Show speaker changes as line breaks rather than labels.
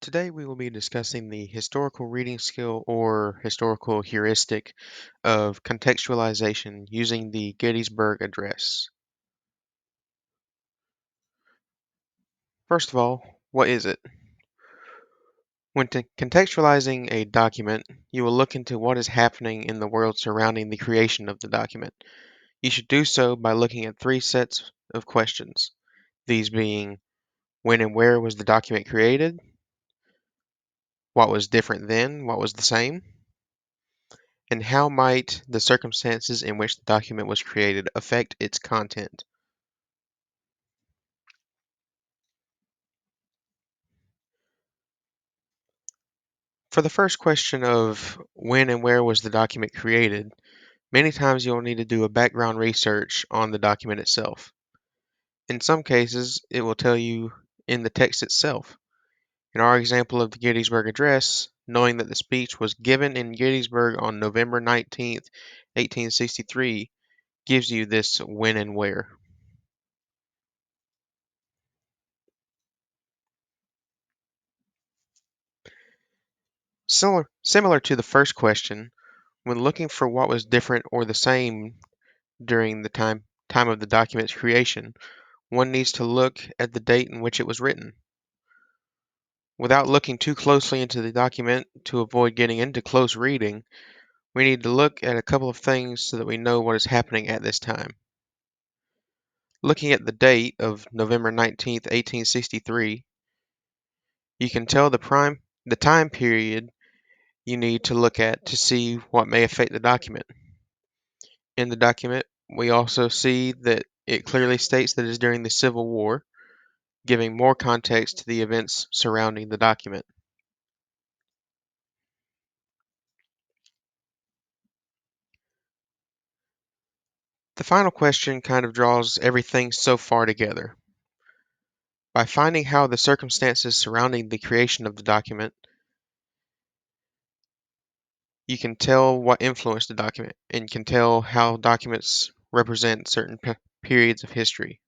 Today we will be discussing the historical reading skill or historical heuristic of contextualization using the Gettysburg Address. First of all, what is it? When contextualizing a document, you will look into what is happening in the world surrounding the creation of the document. You should do so by looking at three sets of questions, these being when and where was the document created, what was different then, what was the same, and how might the circumstances in which the document was created affect its content? For the first question of when and where was the document created, many times you'll need to do a background research on the document itself. In some cases, it will tell you in the text itself. In our example of the Gettysburg Address, knowing that the speech was given in Gettysburg on November 19th, 1863, gives you this when and where. Similar to the first question, when looking for what was different or the same during the time of the document's creation, one needs to look at the date in which it was written. Without looking too closely into the document to avoid getting into close reading, we need to look at a couple of things so that we know what is happening at this time. Looking at the date of November 19th, 1863, you can tell the time period you need to look at to see what may affect the document. In the document, we also see that it clearly states that it is during the Civil War, giving more context to the events surrounding the document. The final question kind of draws everything so far together. By finding how the circumstances surrounding the creation of the document, you can tell what influenced the document and can tell how documents represent certain periods of history.